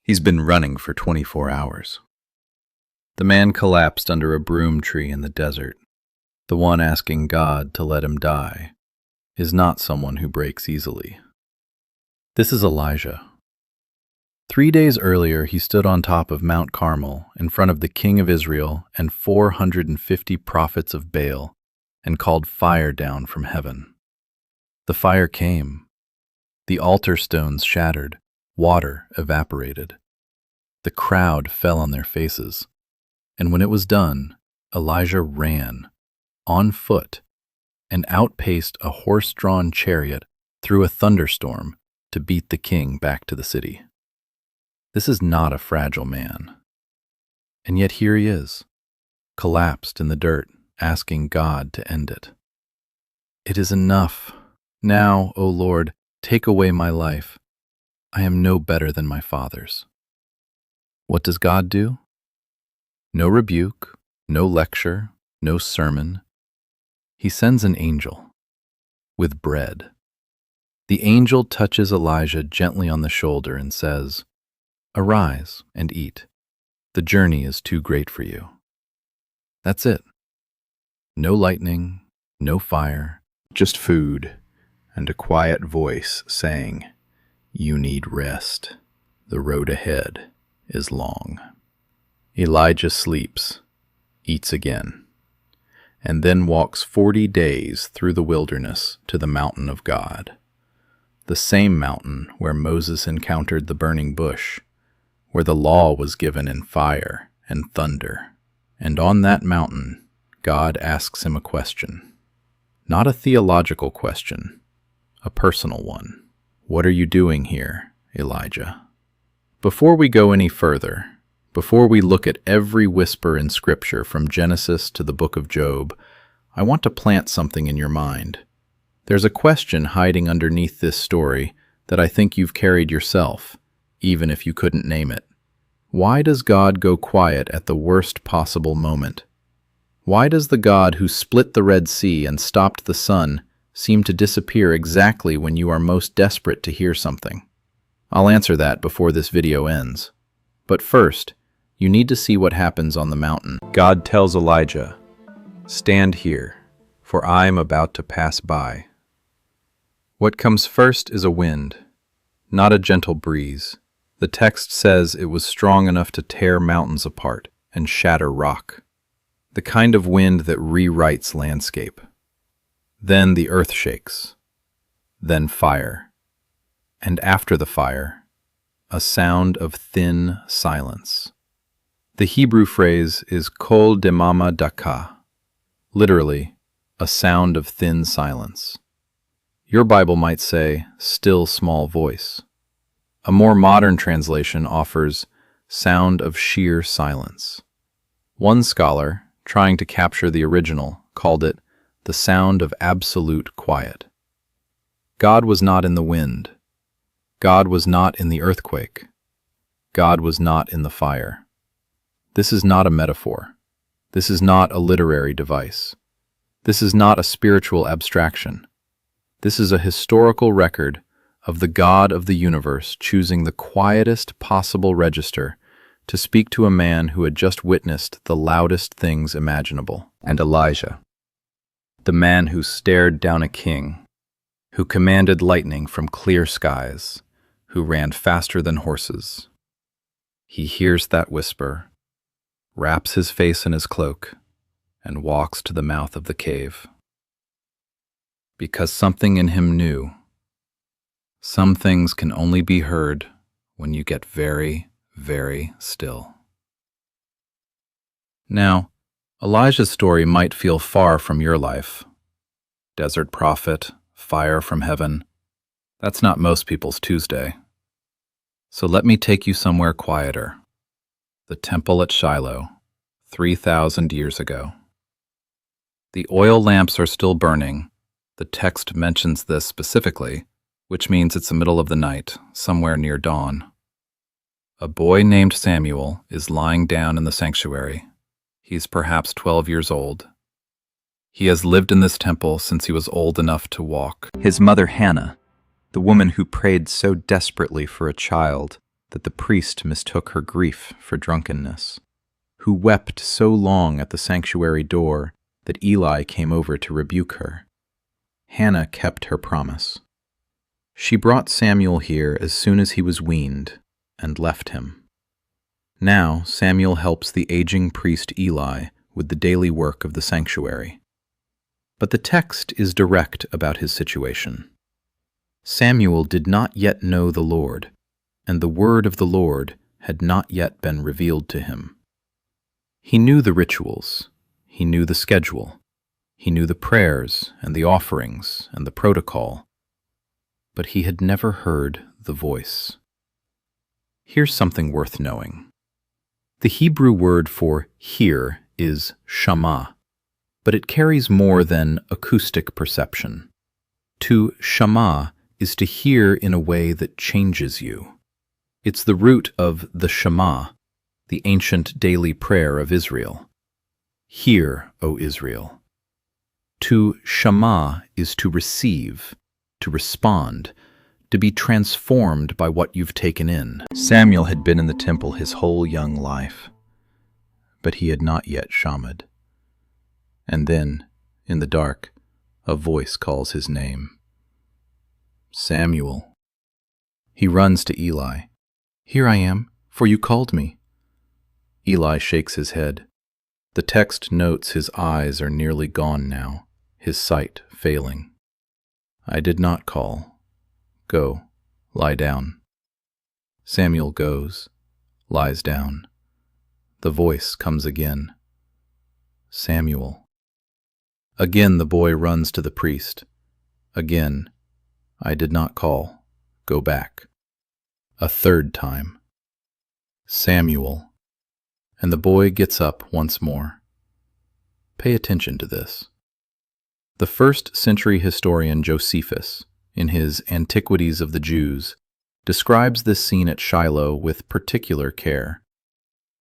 He's been running for 24 hours. The man collapsed under a broom tree in the desert. The one asking God to let him die is not someone who breaks easily. This is Elijah. 3 days earlier, he stood on top of Mount Carmel in front of the king of Israel and 450 prophets of Baal and called fire down from heaven. The fire came. The altar stones shattered. Water evaporated. The crowd fell on their faces. And when it was done, Elijah ran, on foot, and outpaced a horse-drawn chariot through a thunderstorm to beat the king back to the city. This is not a fragile man. And yet here he is, collapsed in the dirt, asking God to end it. It is enough. Now, O Lord, take away my life. I am no better than my fathers. What does God do? No rebuke, no lecture, no sermon. He sends an angel with bread. The angel touches Elijah gently on the shoulder and says, "Arise and eat. The journey is too great for you." That's it. No lightning, no fire, just food and a quiet voice saying, "You need rest. The road ahead is long." Elijah sleeps, eats again, and then walks 40 days through the wilderness to the mountain of God, the same mountain where Moses encountered the burning bush, where the law was given in fire and thunder. And on that mountain, God asks him a question, not a theological question, a personal one. What are you doing here, Elijah? Before we go any further, before we look at every whisper in Scripture from Genesis to the book of Job, I want to plant something in your mind. There's a question hiding underneath this story that I think you've carried yourself, even if you couldn't name it. Why does God go quiet at the worst possible moment? Why does the God who split the Red Sea and stopped the sun seem to disappear exactly when you are most desperate to hear something? I'll answer that before this video ends. But first, you need to see what happens on the mountain. God tells Elijah, "Stand here, for I am about to pass by." What comes first is a wind, not a gentle breeze. The text says it was strong enough to tear mountains apart and shatter rock, the kind of wind that rewrites landscape. Then the earth shakes, then fire, and after the fire, a sound of thin silence. The Hebrew phrase is kol demama daka, literally, a sound of thin silence. Your Bible might say, still small voice. A more modern translation offers sound of sheer silence. One scholar, trying to capture the original, called it the sound of absolute quiet. God was not in the wind. God was not in the earthquake. God was not in the fire. This is not a metaphor. This is not a literary device. This is not a spiritual abstraction. This is a historical record of the God of the universe choosing the quietest possible register to speak to a man who had just witnessed the loudest things imaginable. And Elijah, the man who stared down a king, who commanded lightning from clear skies, who ran faster than horses. He hears that whisper, wraps his face in his cloak, and walks to the mouth of the cave. Because something in him knew, some things can only be heard when you get very, very still. Now, Elijah's story might feel far from your life. Desert prophet, fire from heaven. That's not most people's Tuesday. So let me take you somewhere quieter. The temple at Shiloh, 3,000 years ago. The oil lamps are still burning. The text mentions this specifically, which means it's the middle of the night, somewhere near dawn. A boy named Samuel is lying down in the sanctuary. He's perhaps 12 years old. He has lived in this temple since he was old enough to walk. His mother Hannah, the woman who prayed so desperately for a child that the priest mistook her grief for drunkenness, who wept so long at the sanctuary door that Eli came over to rebuke her. Hannah kept her promise. She brought Samuel here as soon as he was weaned and left him. Now Samuel helps the aging priest Eli with the daily work of the sanctuary. But the text is direct about his situation. Samuel did not yet know the Lord, and the word of the Lord had not yet been revealed to him. He knew the rituals, he knew the schedule, he knew the prayers and the offerings and the protocol, but he had never heard the voice. Here's something worth knowing. The Hebrew word for hear is shama, but it carries more than acoustic perception. To shama is to hear in a way that changes you. It's the root of the Shema, the ancient daily prayer of Israel. Hear, O Israel. To shama is to receive, to respond, to be transformed by what you've taken in. Samuel had been in the temple his whole young life, but he had not yet shamed. And then, in the dark, a voice calls his name. Samuel. He runs to Eli. Here I am, for you called me. Eli shakes his head. The text notes his eyes are nearly gone now, his sight failing. I did not call. Go, lie down. Samuel goes, lies down. The voice comes again. Samuel. Again the boy runs to the priest. Again, I did not call. Go back. A third time. Samuel. And the boy gets up once more. Pay attention to this. The first-century historian Josephus, in his Antiquities of the Jews, describes this scene at Shiloh with particular care,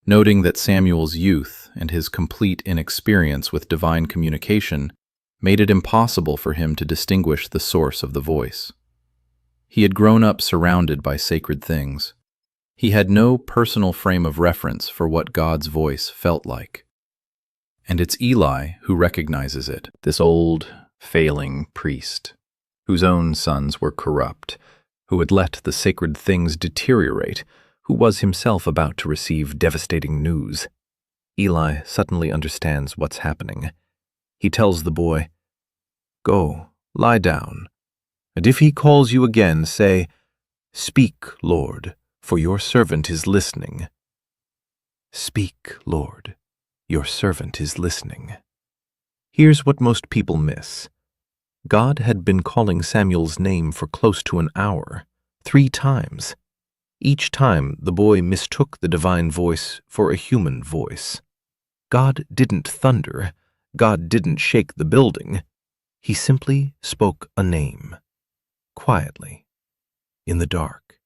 noting that Samuel's youth and his complete inexperience with divine communication made it impossible for him to distinguish the source of the voice. He had grown up surrounded by sacred things. He had no personal frame of reference for what God's voice felt like. And it's Eli who recognizes it, this old, failing priest, whose own sons were corrupt, who had let the sacred things deteriorate, who was himself about to receive devastating news. Eli suddenly understands what's happening. He tells the boy, Go, lie down, and if he calls you again, say, Speak, Lord, for your servant is listening. Speak, Lord, your servant is listening. Here's what most people miss. God had been calling Samuel's name for close to an hour, 3 times. Each time the boy mistook the divine voice for a human voice. God didn't thunder. God didn't shake the building. He simply spoke a name, quietly, in the dark.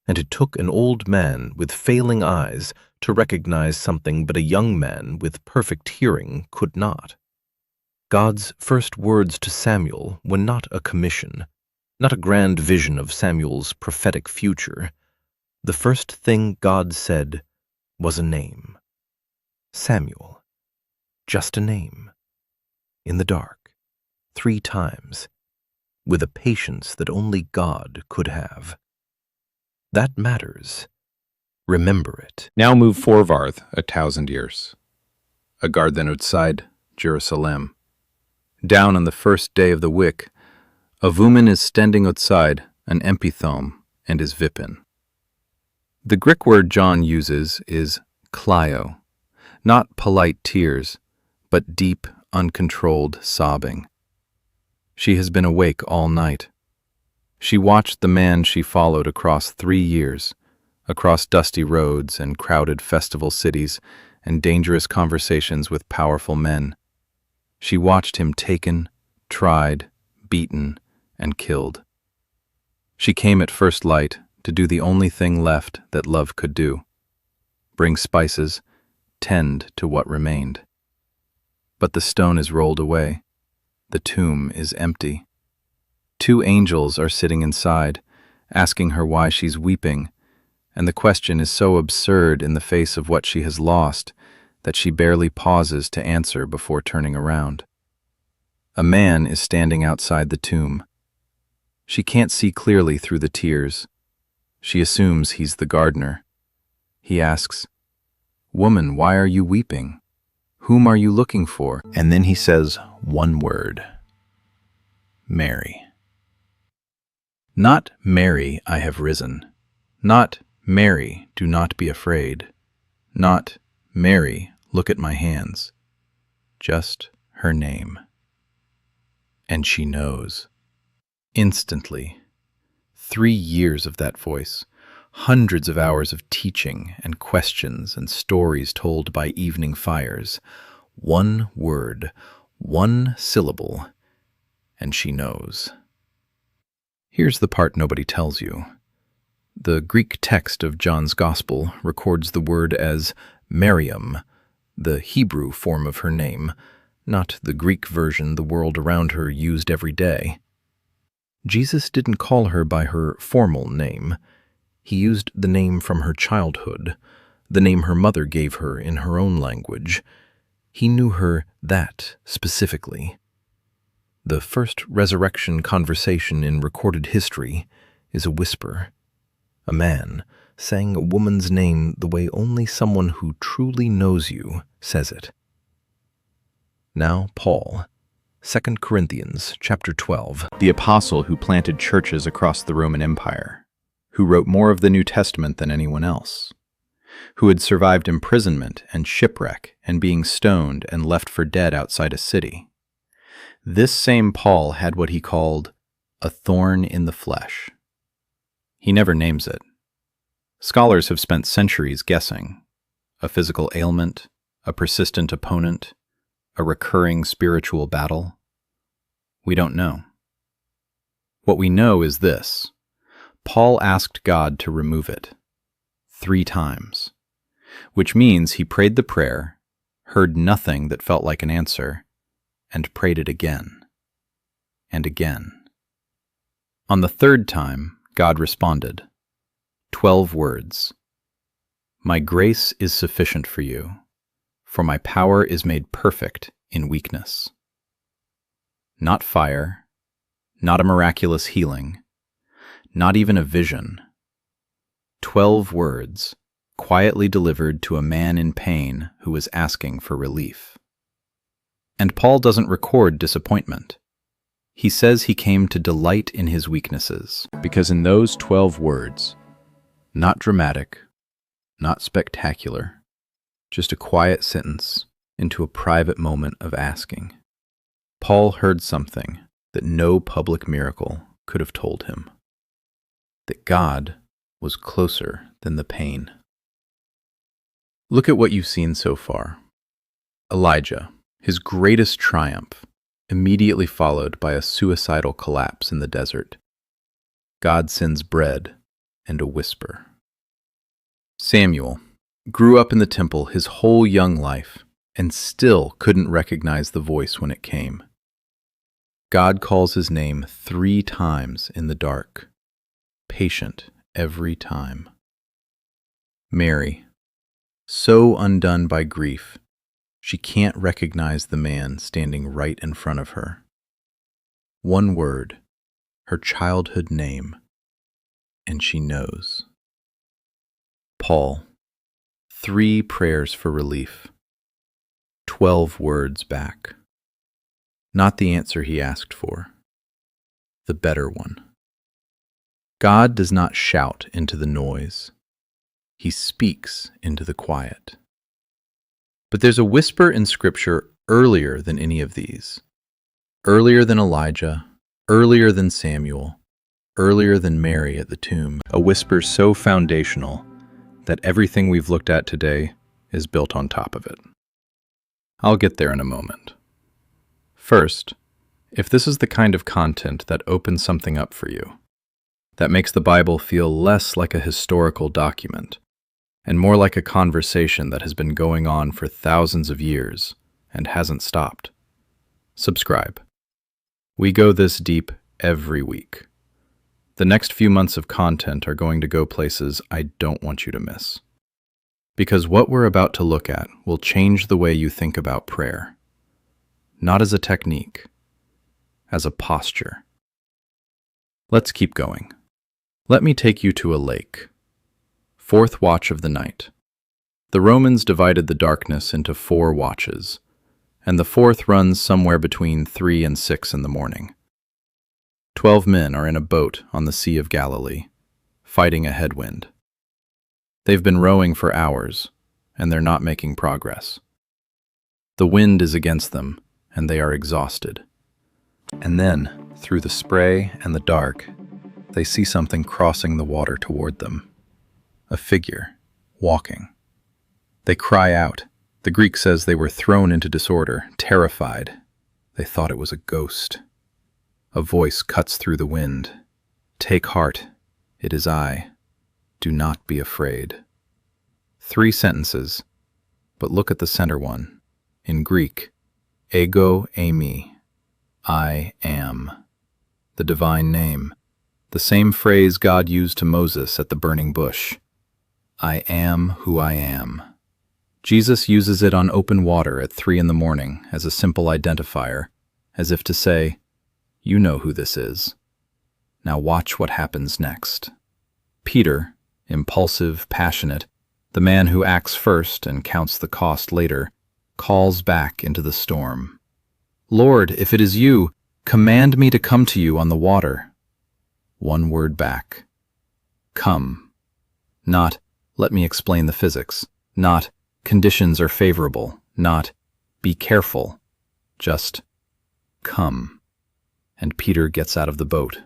And it took an old man with failing eyes to recognize something but a young man with perfect hearing could not. God's first words to Samuel were not a commission, not a grand vision of Samuel's prophetic future. The first thing God said was a name. Samuel. Just a name. In the dark. 3 times. With a patience that only God could have. That matters. Remember it. Now move forward 1,000 years. A garden outside Jerusalem. Down on the first day of the week, a woman is standing outside an epithome and is weeping. The Greek word John uses is klio, not polite tears, but deep, uncontrolled sobbing. She has been awake all night. She watched the man she followed across 3 years, across dusty roads and crowded festival cities and dangerous conversations with powerful men. She watched him taken, tried, beaten, and killed. She came at first light to do the only thing left that love could do: bring spices, tend to what remained. But the stone is rolled away. The tomb is empty. 2 angels are sitting inside, asking her why she's weeping, and the question is so absurd in the face of what she has lost that she barely pauses to answer before turning around. A man is standing outside the tomb. She can't see clearly through the tears. She assumes he's the gardener. He asks, "Woman, why are you weeping? Whom are you looking for?" And then he says one word: Mary. Not Mary, I have risen. Not Mary, do not be afraid. Not Mary, look at my hands. Just her name. And she knows. Instantly. 3 years of that voice, hundreds of hours of teaching and questions and stories told by evening fires. One word, one syllable, and she knows. Here's the part nobody tells you. The Greek text of John's Gospel records the word as Miriam, the Hebrew form of her name, not the Greek version the world around her used every day. Jesus didn't call her by her formal name. He used the name from her childhood, the name her mother gave her in her own language. He knew her that specifically. The first resurrection conversation in recorded history is a whisper. A man saying a woman's name the way only someone who truly knows you says it. Now Paul, 2 Corinthians chapter 12, The apostle who planted churches across the Roman Empire, who wrote more of the New Testament than anyone else, who had survived imprisonment and shipwreck and being stoned and left for dead outside a city. This same Paul had what he called a thorn in the flesh. He never names it. Scholars have spent centuries guessing. A physical ailment, a persistent opponent, a recurring spiritual battle. We don't know. What we know is this: Paul asked God to remove it 3 times, which means he prayed the prayer, heard nothing that felt like an answer, and prayed it again and again. On the 3rd time, God responded. 12 words. My grace is sufficient for you, for my power is made perfect in weakness. Not fire, not a miraculous healing, not even a vision. 12 words, quietly delivered to a man in pain who was asking for relief. And Paul doesn't record disappointment. He says he came to delight in his weaknesses, because in those 12 words, not dramatic, not spectacular, just a quiet sentence into a private moment of asking, Paul heard something that no public miracle could have told him: that God was closer than the pain. Look at what you've seen so far. Elijah, his greatest triumph, immediately followed by a suicidal collapse in the desert. God sends bread and a whisper. Samuel grew up in the temple his whole young life and still couldn't recognize the voice when it came. God calls his name 3 times in the dark, patient every time. Mary, so undone by grief, she can't recognize the man standing right in front of her. One word, her childhood name, and she knows. Paul, 3 prayers for relief, 12 words back. Not the answer he asked for, the better one. God does not shout into the noise. He speaks into the quiet. But there's a whisper in Scripture earlier than any of these. Earlier than Elijah, earlier than Samuel, earlier than Mary at the tomb. A whisper so foundational that everything we've looked at today is built on top of it. I'll get there in a moment. First, if this is the kind of content that opens something up for you, that makes the Bible feel less like a historical document and more like a conversation that has been going on for thousands of years and hasn't stopped, subscribe. We go this deep every week. The next few months of content are going to go places I don't want you to miss. Because what we're about to look at will change the way you think about prayer. Not as a technique, as a posture. Let's keep going. Let me take you to a lake. Fourth watch of the night. The Romans divided the darkness into 4 watches, and the fourth runs somewhere between 3 and 6 in the morning. 12 men are in a boat on the Sea of Galilee, fighting a headwind. They've been rowing for hours, and they're not making progress. The wind is against them, and they are exhausted. And then, through the spray and the dark, they see something crossing the water toward them. A figure, walking. They cry out. The Greek says they were thrown into disorder, terrified. They thought it was a ghost. A voice cuts through the wind. Take heart, it is I. Do not be afraid. 3 sentences, but look at the center one. In Greek, ego eimi, I am. The divine name. The same phrase God used to Moses at the burning bush. I am who I am. Jesus uses it on open water at 3 in the morning as a simple identifier, as if to say, you know who this is. Now watch what happens next. Peter, impulsive, passionate, the man who acts first and counts the cost later, calls back into the storm. Lord, if it is you, command me to come to you on the water. 1 word back. Come. Not, let me explain the physics. Not, conditions are favorable. Not, be careful. Just, come. And Peter gets out of the boat,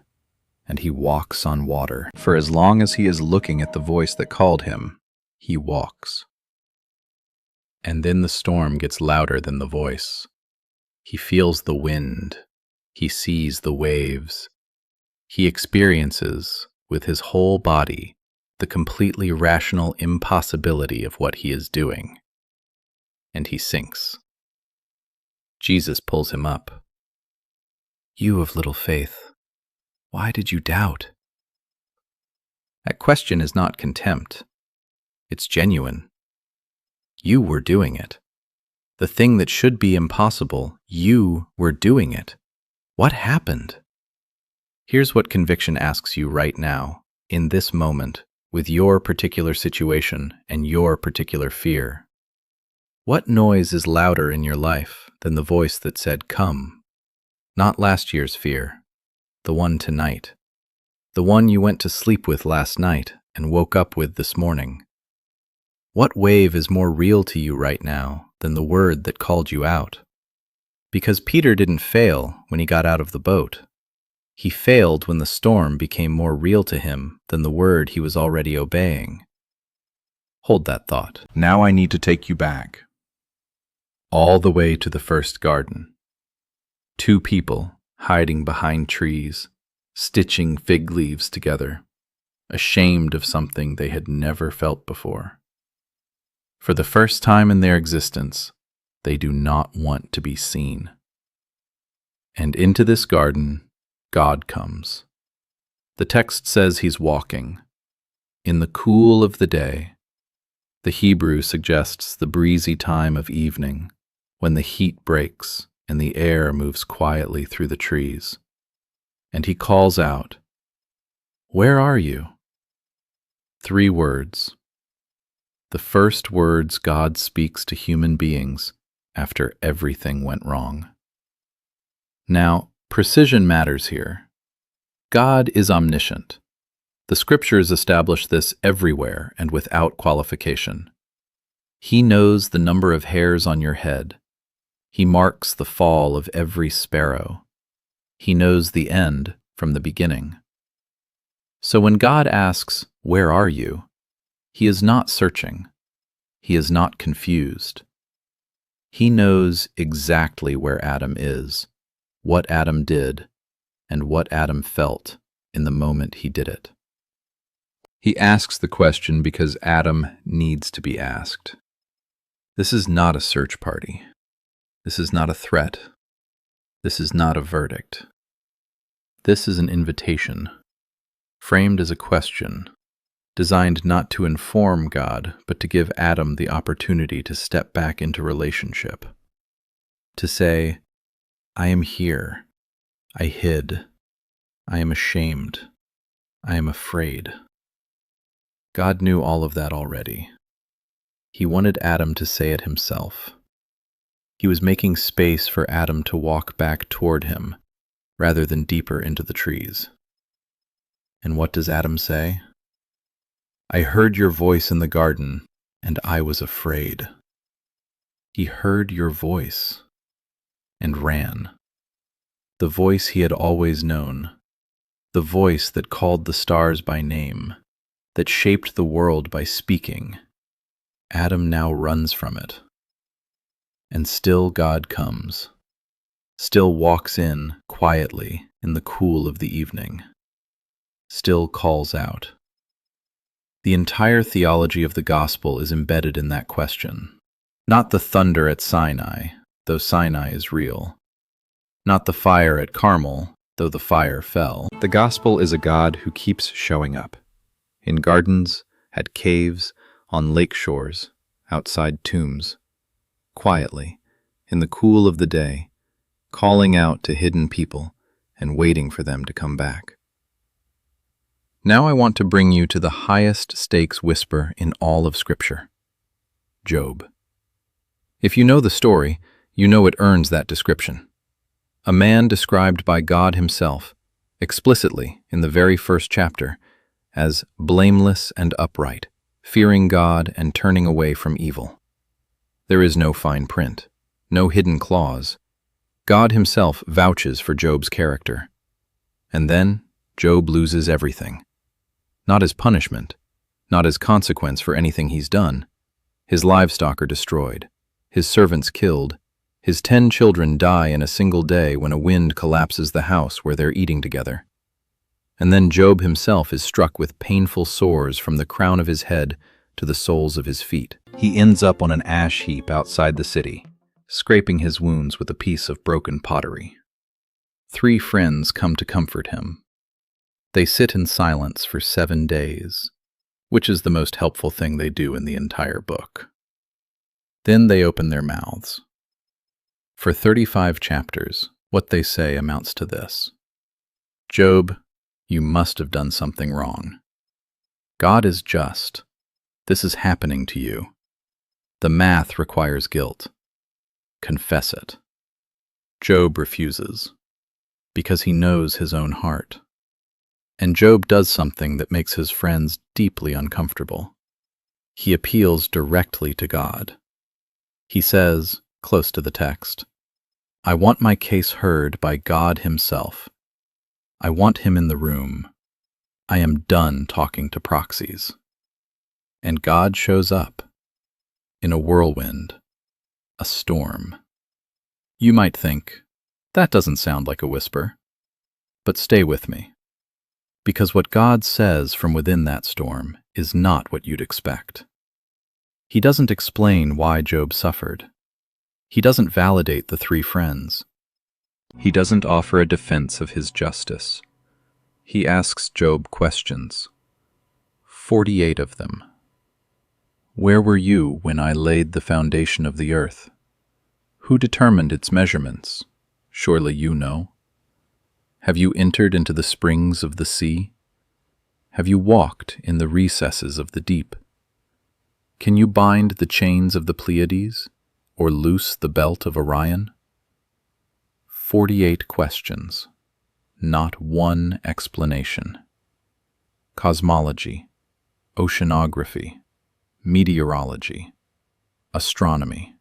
and he walks on water. For as long as he is looking at the voice that called him, he walks. And then the storm gets louder than the voice. He feels the wind. He sees the waves. He experiences, with his whole body, the completely rational impossibility of what he is doing. And he sinks. Jesus pulls him up. You of little faith, why did you doubt? That question is not contempt. It's genuine. You were doing it. The thing that should be impossible, you were doing it. What happened? Here's what conviction asks you right now, in this moment, with your particular situation and your particular fear. What noise is louder in your life than the voice that said, come? Not last year's fear, the one tonight, the one you went to sleep with last night and woke up with this morning. What wave is more real to you right now than the word that called you out? Because Peter didn't fail when he got out of the boat. He failed when the storm became more real to him than the word he was already obeying. Hold that thought. Now I need to take you back. All the way to the first garden. 2 people hiding behind trees, stitching fig leaves together, ashamed of something they had never felt before. For the first time in their existence, they do not want to be seen. And into this garden, God comes. The text says he's walking. In the cool of the day, the Hebrew suggests the breezy time of evening, when the heat breaks and the air moves quietly through the trees. And he calls out, "Where are you?" 3 words. The first words God speaks to human beings after everything went wrong. Now, precision matters here. God is omniscient. The scriptures establish this everywhere and without qualification. He knows the number of hairs on your head. He marks the fall of every sparrow. He knows the end from the beginning. So when God asks, "Where are you?" he is not searching. He is not confused. He knows exactly where Adam is, what Adam did, and what Adam felt in the moment he did it. He asks the question because Adam needs to be asked. This is not a search party. This is not a threat. This is not a verdict. This is an invitation. framed as a question, designed not to inform God, but to give Adam the opportunity to step back into relationship. To say, I am here, I hid, I am ashamed, I am afraid. God knew all of that already. He wanted Adam to say it himself. He was making space for Adam to walk back toward him, rather than deeper into the trees. And what does Adam say? I heard your voice in the garden, and I was afraid. He heard your voice and ran. The voice he had always known, the voice that called the stars by name, that shaped the world by speaking. Adam now runs from it. And still God comes, still walks in quietly in the cool of the evening, still calls out. The entire theology of the gospel is embedded in that question. Not the thunder at Sinai, though Sinai is real. Not the fire at Carmel, though the fire fell. The gospel is a God who keeps showing up. In gardens, at caves, on lake shores, outside tombs. Quietly, in the cool of the day, calling out to hidden people and waiting for them to come back. Now I want to bring you to the highest stakes whisper in all of Scripture. Job. If you know the story, you know it earns that description. A man described by God himself, explicitly in the very first chapter, as blameless and upright, fearing God and turning away from evil. There is no fine print, no hidden clause. God himself vouches for Job's character. And then Job loses everything. Not as punishment, not as consequence for anything he's done. His livestock are destroyed, his servants killed, his 10 children die in a single day when a wind collapses the house where they're eating together. And then Job himself is struck with painful sores from the crown of his head to the soles of his feet. He ends up on an ash heap outside the city, scraping his wounds with a piece of broken pottery. 3 friends come to comfort him. They sit in silence for 7 days, which is the most helpful thing they do in the entire book. Then they open their mouths. For 35 chapters, what they say amounts to this. Job, you must have done something wrong. God is just. This is happening to you. The math requires guilt. Confess it. Job refuses, because he knows his own heart. And Job does something that makes his friends deeply uncomfortable. He appeals directly to God. He says, close to the text, I want my case heard by God himself. I want him in the room. I am done talking to proxies. And God shows up in a whirlwind, a storm. You might think, that doesn't sound like a whisper. But stay with me, because what God says from within that storm is not what you'd expect. He doesn't explain why Job suffered. He doesn't validate the 3 friends. He doesn't offer a defense of his justice. He asks Job questions. 48 of them. Where were you when I laid the foundation of the earth? Who determined its measurements? Surely you know. Have you entered into the springs of the sea? Have you walked in the recesses of the deep? Can you bind the chains of the Pleiades, or loose the belt of Orion? 48 questions, not one explanation. Cosmology, oceanography, meteorology, astronomy.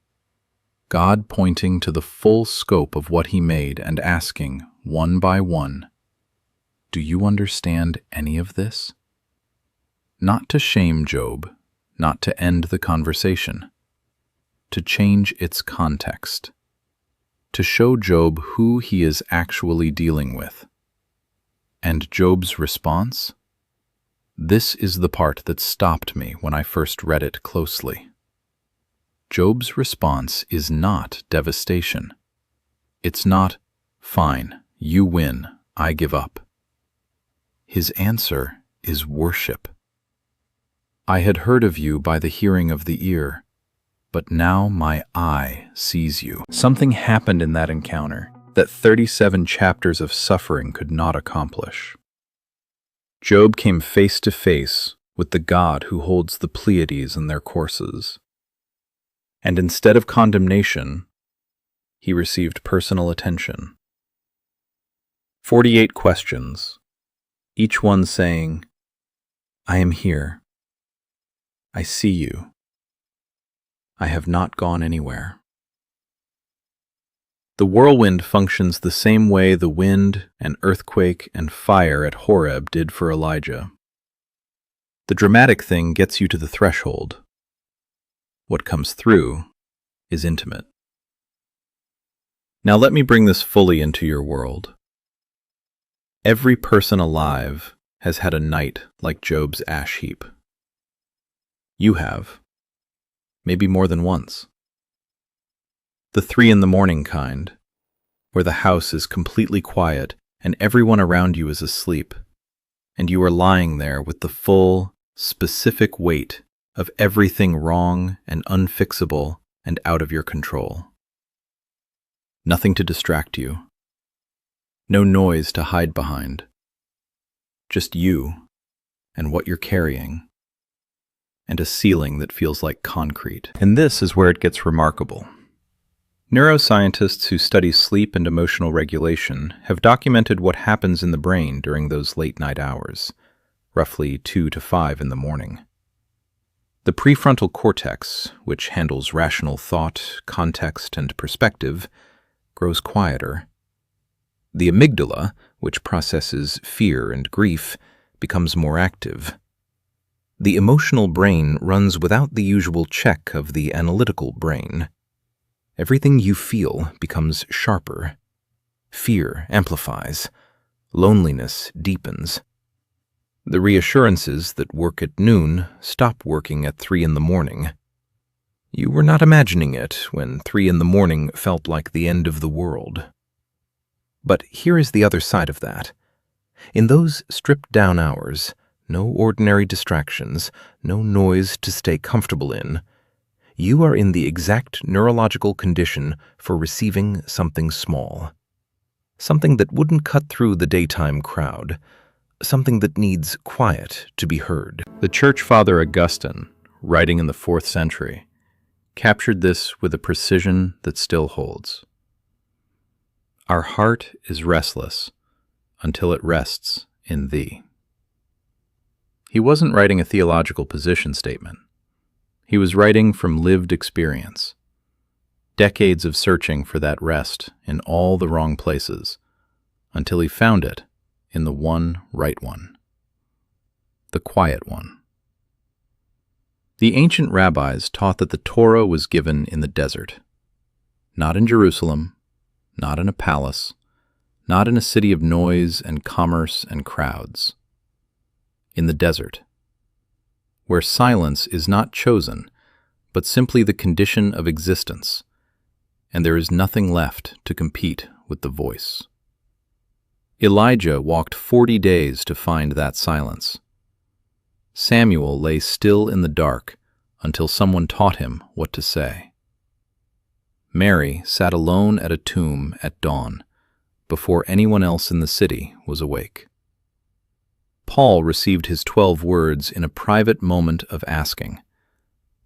God pointing to the full scope of what he made and asking, one by one, do you understand any of this? Not to shame Job, not to end the conversation, to change its context, to show Job who he is actually dealing with. And Job's response? This is the part that stopped me when I first read it closely. Job's response is not devastation. It's not, fine, you win, I give up. His answer is worship. I had heard of you by the hearing of the ear, but now my eye sees you. Something happened in that encounter that 37 chapters of suffering could not accomplish. Job came face to face with the God who holds the Pleiades in their courses. And instead of condemnation, he received personal attention. 48 questions, each one saying, I am here. I see you. I have not gone anywhere. The whirlwind functions the same way the wind and earthquake and fire at Horeb did for Elijah. The dramatic thing gets you to the threshold. What comes through is intimate. Now let me bring this fully into your world. Every person alive has had a night like Job's ash heap. You have, maybe more than once. The 3 a.m. kind, where the house is completely quiet and everyone around you is asleep, and you are lying there with the full, specific weight of everything wrong and unfixable and out of your control. Nothing to distract you. No noise to hide behind. Just you and what you're carrying, and a ceiling that feels like concrete. And this is where it gets remarkable. Neuroscientists who study sleep and emotional regulation have documented what happens in the brain during those late-night hours, roughly 2 to 5 in the morning. The prefrontal cortex, which handles rational thought, context, and perspective, grows quieter. The amygdala, which processes fear and grief, becomes more active. The emotional brain runs without the usual check of the analytical brain. Everything you feel becomes sharper. Fear amplifies. Loneliness deepens. The reassurances that work at noon stop working at 3 a.m. You were not imagining it when 3 a.m. felt like the end of the world. But here is the other side of that. In those stripped-down hours, no ordinary distractions, no noise to stay comfortable in, you are in the exact neurological condition for receiving something small. Something that wouldn't cut through the daytime crowd. Something that needs quiet to be heard. The church father Augustine, writing in the 4th century, captured this with a precision that still holds. Our heart is restless until it rests in thee. He wasn't writing a theological position statement. He was writing from lived experience. Decades of searching for that rest in all the wrong places, until he found it in the one right one. The quiet one. The ancient rabbis taught that the Torah was given in the desert. Not in Jerusalem, not in a palace, not in a city of noise and commerce and crowds. In the desert, where silence is not chosen, but simply the condition of existence, and there is nothing left to compete with the voice. Elijah walked 40 days to find that silence. Samuel lay still in the dark until someone taught him what to say. Mary sat alone at a tomb at dawn, before anyone else in the city was awake. Paul received his 12 words in a private moment of asking,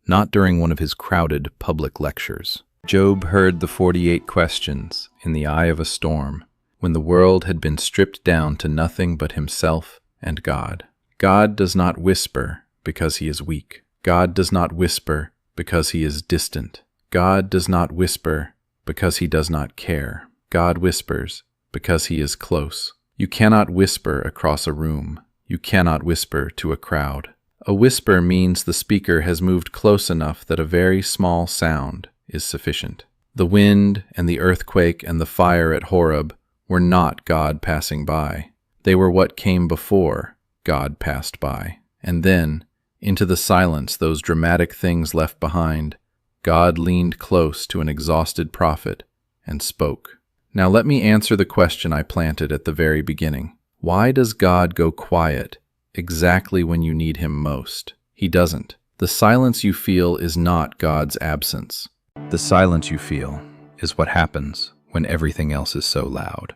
not during one of his crowded public lectures. Job heard the 48 questions in the eye of a storm, when the world had been stripped down to nothing but himself and God. God does not whisper because he is weak. God does not whisper because he is distant. God does not whisper because he does not care. God whispers because he is close. You cannot whisper across a room. You cannot whisper to a crowd. A whisper means the speaker has moved close enough that a very small sound is sufficient. The wind and the earthquake and the fire at Horeb were not God passing by. They were what came before God passed by. And then, into the silence those dramatic things left behind, God leaned close to an exhausted prophet and spoke. Now let me answer the question I planted at the very beginning. Why does God go quiet exactly when you need him most? He doesn't. The silence you feel is not God's absence. The silence you feel is what happens when everything else is so loud.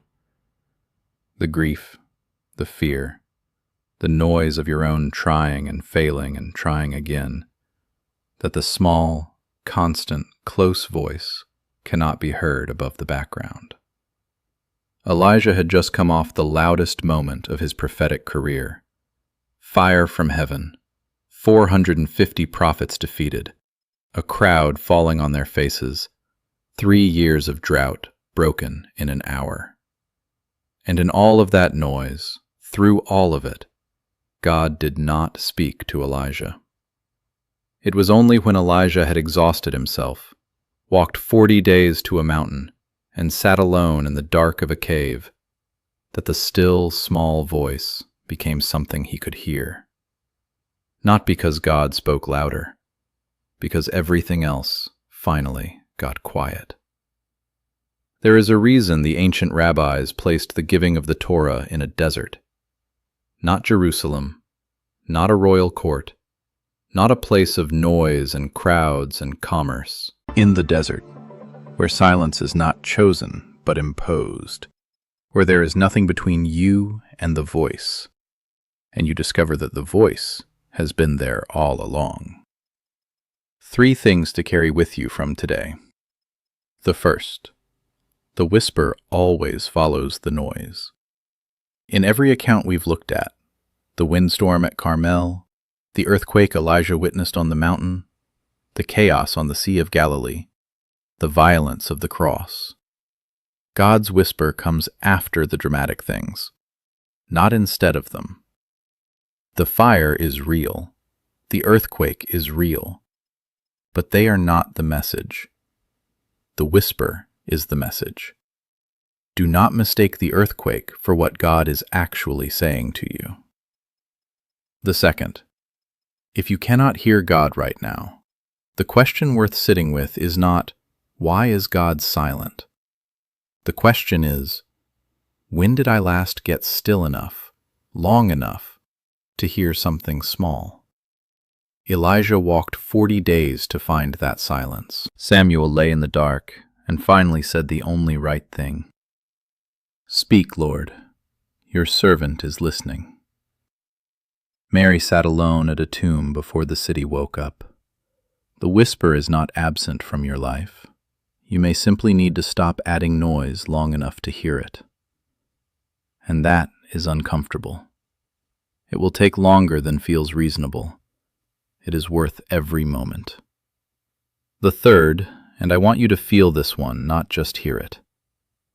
The grief, the fear, the noise of your own trying and failing and trying again, that the small, constant, close voice cannot be heard above the background. Elijah had just come off the loudest moment of his prophetic career. Fire from heaven, 450 prophets defeated, a crowd falling on their faces, 3 years of drought broken in an hour. And in all of that noise, through all of it, God did not speak to Elijah. It was only when Elijah had exhausted himself, walked 40 days to a mountain, and sat alone in the dark of a cave, that the still, small voice became something he could hear. Not because God spoke louder, because everything else finally got quiet. There is a reason the ancient rabbis placed the giving of the Torah in a desert. Not Jerusalem, not a royal court, not a place of noise and crowds and commerce. In the desert, where silence is not chosen but imposed, where there is nothing between you and the voice, and you discover that the voice has been there all along. 3 things to carry with you from today. The first, the whisper always follows the noise. In every account we've looked at, the windstorm at Carmel, the earthquake Elijah witnessed on the mountain, the chaos on the Sea of Galilee, the violence of the cross, God's whisper comes after the dramatic things, not instead of them. The fire is real, the earthquake is real, but they are not the message. The whisper is the message. Do not mistake the earthquake for what God is actually saying to you. The second, if you cannot hear God right now, the question worth sitting with is not, why is God silent? The question is, when did I last get still enough, long enough, to hear something small? Elijah walked 40 days to find that silence. Samuel lay in the dark and finally said the only right thing. Speak, Lord, your servant is listening. Mary sat alone at a tomb before the city woke up. The whisper is not absent from your life. You may simply need to stop adding noise long enough to hear it. And that is uncomfortable. It will take longer than feels reasonable. It is worth every moment. The third, and I want you to feel this one, not just hear it.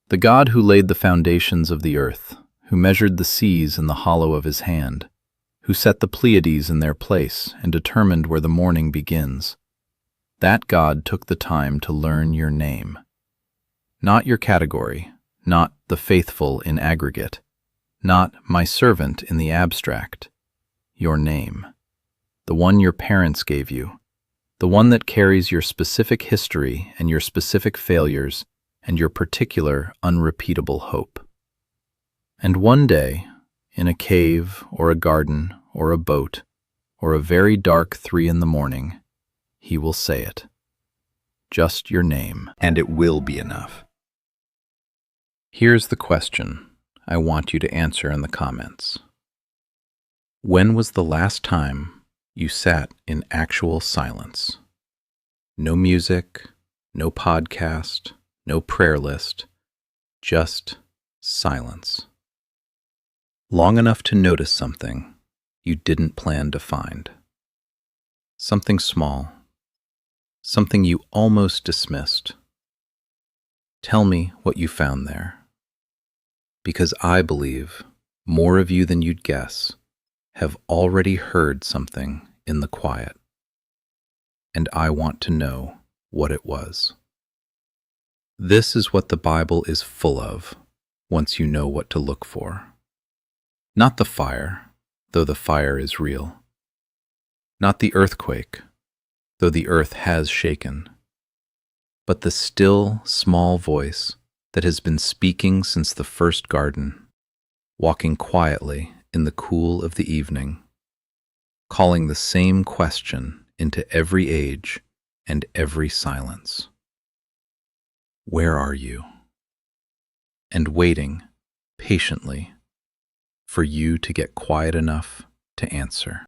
The God who laid the foundations of the earth, who measured the seas in the hollow of his hand, who set the Pleiades in their place and determined where the morning begins, that God took the time to learn your name. Not your category, not the faithful in aggregate, not my servant in the abstract. Your name. The one your parents gave you. The one that carries your specific history and your specific failures and your particular unrepeatable hope. And one day, in a cave or a garden or a boat or a very dark 3 a.m, he will say it. Just your name, and it will be enough. Here's the question I want you to answer in the comments. When was the last time you sat in actual silence? No music, no podcast, no prayer list, just silence. Long enough to notice something you didn't plan to find. Something small. Something you almost dismissed. Tell me what you found there. Because I believe more of you than you'd guess have already heard something in the quiet. And I want to know what it was. This is what the Bible is full of once you know what to look for. Not the fire, though the fire is real. Not the earthquake, though the earth has shaken, but the still, small voice that has been speaking since the first garden, walking quietly in the cool of the evening, calling the same question into every age and every silence. Where are you? And waiting patiently for you to get quiet enough to answer.